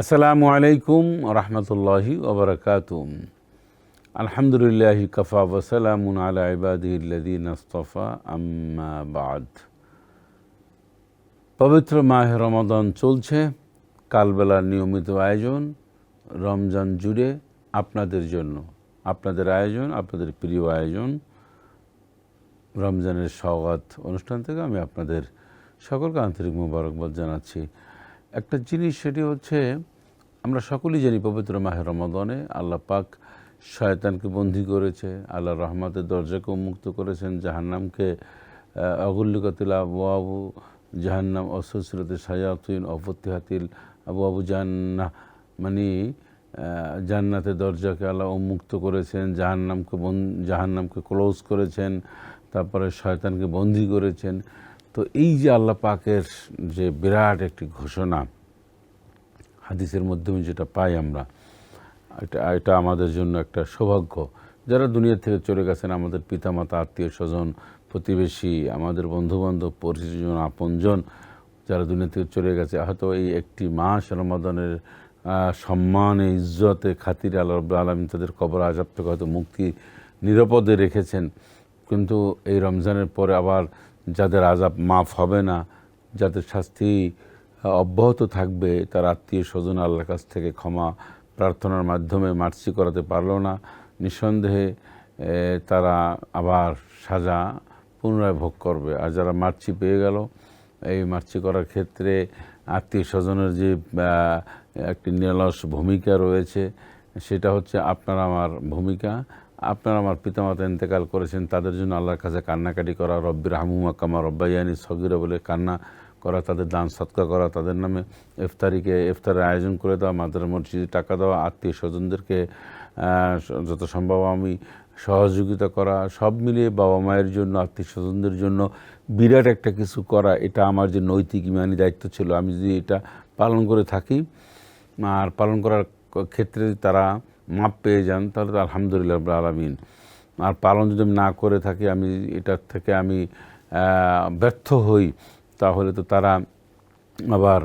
আসসালামু আলাইকুম রহমতুল্লাহি ওবরাকাতুহ। আলহামদুলিল্লাহি কাফা ওয়া সালামুন আলা ইবাদিহিল্লাযীনা ইসতাফা, আম্মা বা'দ। পবিত্র মাহে রমাদান চলছে। কালবেলার নিয়মিত আয়োজন রমজান জুড়ে আপনাদের জন্য, আপনাদের আয়োজন, আপনাদের প্রিয় আয়োজন রমজানের সওগাত অনুষ্ঠান থেকে আমি আপনাদের সকলকে আন্তরিক মোবারকবাদ জানাচ্ছি। একটা জিনিস, সেটি হচ্ছে আমরা সকলেই জানি পবিত্র মাহে রমাদানে আল্লাহ পাক শয়তানকে বন্দী করেছে, আল্লাহর রহমতের দরজাকে উন্মুক্ত করেছেন, জাহান্নামকে অগুল্লিকাতিল আবওয়াবু জাহান্নাম অসুসরতে শায়াতিন অফতিহাতিল আবওয়াবু জান্নাহ, মানে জান্নাতের দরজাকে আল্লাহ উন্মুক্ত করেছেন, জাহান্নামকে ক্লোজ করেছেন, তারপরে শয়তানকে বন্দী করেছেন। তো এই যে আল্লাহ পাকের যে বিরাট একটি ঘোষণা হাদিসের মাধ্যমে যেটা পাই আমরা, এটা আমাদের জন্য একটা সৌভাগ্য। যারা দুনিয়া থেকে চলে গেছেন, আমাদের পিতামাতা, আত্মীয় স্বজন, প্রতিবেশী, আমাদের বন্ধুবান্ধব, পরিচিতজন, আপনজন যারা দুনিয়া থেকে চলে গেছে, হয়তো এই একটি মাস রমাদানের সম্মানে, ইজ্জতে, খাতিরে আল্লাহ রাব্বুল আলামিন তাদের কবর আযাব থেকে হয়তো মুক্তি নিরাপদে রেখেছেন। কিন্তু এই রমজানের পরে আবার যাদের আযাব মাফ হবে না, যাদের শাস্তি অব্যাহত থাকবে, তার আত্মীয় স্বজন আল্লাহর কাছ থেকে ক্ষমা প্রার্থনার মাধ্যমে মার্সি করাতে পারল না, নিঃসন্দেহে তারা আবার সাজা পুনরায় ভোগ করবে। আর যারা মার্সি পেয়ে গেল, এই মার্সি করার ক্ষেত্রে আত্মীয় স্বজনের যে একটি নিরলস ভূমিকা রয়েছে, সেটা হচ্ছে আপনার আমার ভূমিকা। আপনার আমার পিতামাতা ইন্তেকাল করেছেন, তাদের জন্য আল্লাহর কাছে কান্নাকাটি করা, রব্বির হামহুমা কামা রব্বায়ানি সগীরা বলে কান্না করা, তাদের দান সৎকার করা, তাদের নামে ইফতারের আয়োজন করে দেওয়া, মাদ্রাসা মসজিদে টাকা দেওয়া, আত্মীয় স্বজনদেরকে যত সম্ভব আমি সহযোগিতা করা, সব মিলিয়ে বাবা মায়ের জন্য, আত্মীয় স্বজনদের জন্য বিরাট একটা কিছু করা, এটা আমার যে নৈতিক ইমানি দায়িত্ব ছিল। আমি যদি এটা পালন করে থাকি আর পালন করার ক্ষেত্রে তারা মাপ পেয়ে যান, তাহলে তো আলহামদুলিল্লাহ রাব্বুল আলামিন। আর পালন যদি না করে থাকি, আমি এটার থেকে আমি ব্যর্থ হই, তাহলে তো তারা আবার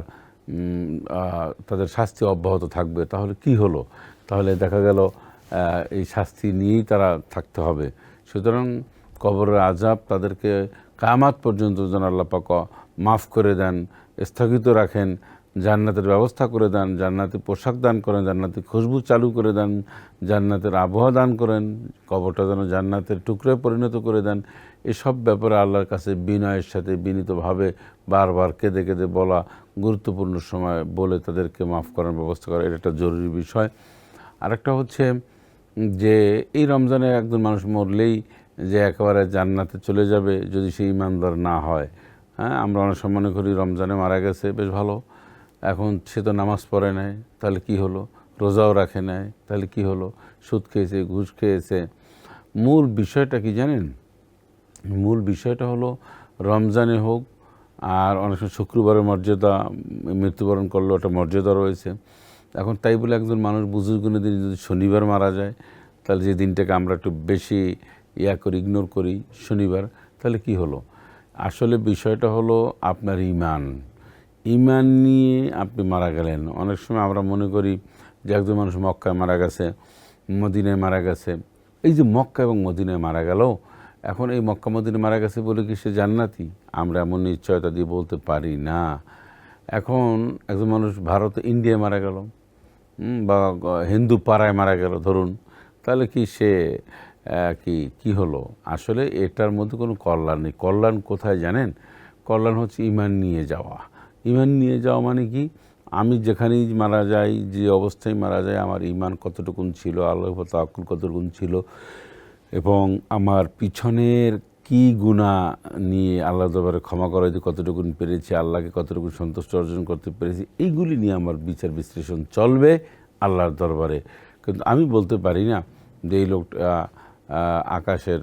তাদের শাস্তি অব্যাহত থাকবে। তাহলে কি হলো? তাহলে দেখা গেল এই শাস্তি নিয়েই তারা থাকতে হবে। সুতরাং কবরের আযাব তাদেরকে কিয়ামত পর্যন্ত যেন আল্লাহ পাক মাফ করে দেন, স্থগিত রাখেন, জান্নাতের ব্যবস্থা করে দেন, জান্নাতি পোশাক দান করেন, জান্নাতি খুশবু চালু করে দেন, জান্নাতের আবহাওয়া দান করেন, কবরটা যেন জান্নাতের টুকরোয় পরিণত করে দেন। এসব ব্যাপারে আল্লাহর কাছে বিনয়ের সাথে বিনীতভাবে বারবার কেঁদে কেঁদে বলা, গুরুত্বপূর্ণ সময় বলে তাদেরকে মাফ করার ব্যবস্থা করা, এটা একটা জরুরি বিষয়। আরেকটা হচ্ছে যে এই রমজানে একজন মানুষ মরলেই যে একেবারে জান্নাতে চলে যাবে, যদি সে ইমানদার না হয়। হ্যাঁ, আমরা অনেক সময় মনে করি রমজানে মারা গেছে, বেশ ভালো, এখন সে তো নামাজ পড়ে নাই, তাহলে কি হলো? রোজাও রাখে নাই, তাহলে কি হলো? সুদ খেয়েছে, ঘুষ খেয়েছে। মূল বিষয়টা কি জানেন? মূল বিষয়টা হলো, রমজানে হোক আর অনেক সময় শুক্রবারের মর্যাদা, মৃত্যুবরণ করলেও একটা মর্যাদা রয়েছে। এখন তাই বলে একজন মানুষ বুজুর্গের দিন যদি শনিবার মারা যায়, তাহলে যে দিনটাকে আমরা একটু বেশি ইগনোর করি, শনিবার, তাহলে কি হলো? আসলে বিষয়টা হলো আপনার ইমান নিয়ে আপনি মারা গেলেন। অনেক সময় আমরা মনে করি যে একজন মানুষ মক্কায় মারা গেছে, মদিনায় মারা গেছে। এই যে মক্কা এবং মদিনায় মারা গেল, এখন এই মক্কা মদিনায় মারা গেছে বলে কি সে জান্নাতি? আমরা এমন নিশ্চয়তা দিয়ে বলতে পারি না। এখন একজন মানুষ ভারতে, ইন্ডিয়ায় মারা গেল, বা হিন্দু পাড়ায় মারা গেল ধরুন, তাহলে কি সে কি হলো? আসলে এটার মধ্যে কোনো কল্যাণ নেই। কল্যাণ কোথায় জানেন? কল্যাণ হচ্ছে ইমান নিয়ে যাওয়া। ইমান নিয়ে যাওয়া মানে কি? আমি যেখানেই মারা যাই, যে অবস্থায় মারা যায়, আমার ইমান কতটুকুন ছিল, আল্লাহর উপর তাওয়াক্কুল কতটুকুন ছিল, এবং আমার পিছনের কি গুনাহ নিয়ে আল্লাহর দরবারে ক্ষমা করা দিতে কতটুকুন পেরেছি, আল্লাহকে কতটুকুন সন্তুষ্ট অর্জন করতে পেরেছি, এইগুলি নিয়ে আমার বিচার বিশ্লেষণ চলবে আল্লাহর দরবারে। কিন্তু আমি বলতে পারি না যে এই লোকটা আকাশের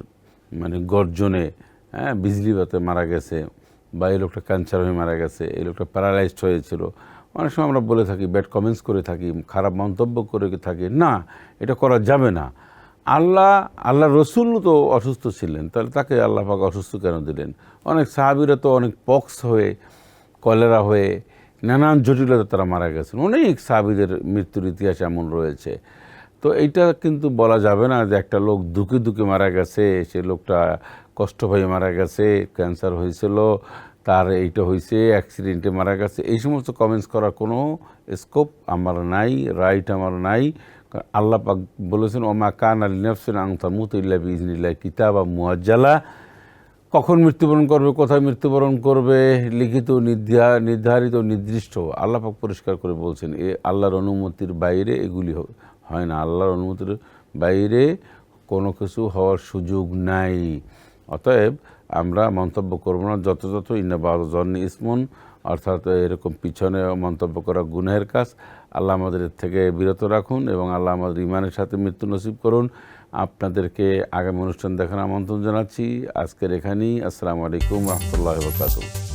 মানে গর্জনে, বিজলিবাতে মারা গেছে, বা এই লোকটা ক্যান্সার হয়ে মারা গেছে, এই লোকটা প্যারালাইজড হয়েছিল। অনেক সময় আমরা বলে থাকি, ব্যাড কমেন্টস করে থাকি, খারাপ মন্তব্য করে থাকি। না, এটা করা যাবে না। আল্লাহ রসুল তো অসুস্থ ছিলেন, তাহলে তাকে আল্লাহ পাক অসুস্থ কেন দিলেন? অনেক সাহাবীরা তো অনেক পক্স হয়ে, কলেরা হয়ে, নানান জটিলতা তারা মারা গেছেন। অনেক সাহাবীদের মৃত্যুর ইতিহাস এমন রয়েছে। তো এইটা কিন্তু বলা যাবে না যে একটা লোক দুঃখে দুঃখে মারা গেছে, সে লোকটা কষ্ট হয়ে মারা গেছে, ক্যান্সার হয়েছিল, তার এইটা হয়েছে, অ্যাক্সিডেন্টে মারা গেছে, এই সমস্ত কমেন্টস করার কোনো স্কোপ আমার নাই, রাইট আমার নাই। কারণ আল্লাহ পাক বলেছেন ওমা কানা লিনাফসিন আন তামুতা ইল্লা বিইজনিল্লাহি কিতাবাম মুআজ্জালা। কখন মৃত্যুবরণ করবে, কোথায় মৃত্যুবরণ করবে, লিখিত নির্ধারিত নির্দিষ্ট, আল্লাহ পাক পরিষ্কার করে বলছেন। আল্লাহর অনুমতির বাইরে এগুলি হয় না। আল্লাহর অনুমতির বাইরে কোনো কিছু হওয়ার সুযোগ নাই। অতএব আমরা মন্তব্য করব না। যত ইন্না বা'দ যন্নি ইসমুন, অর্থাৎ এরকম পিছনে মন্তব্য করা গুনাহের কাজ। আল্লাহ আমাদের এর থেকে বিরত রাখুন এবং আল্লাহ আমাদের ইমানের সাথে মৃত্যু নসিব করুন। আপনাদেরকে আগামী অনুষ্ঠান দেখার আমন্ত্রণ জানাচ্ছি। আজকের এখানেই। আসসালামু আলাইকুম ওয়া রাহমাতুল্লাহি ওয়া বারাকাতুহু।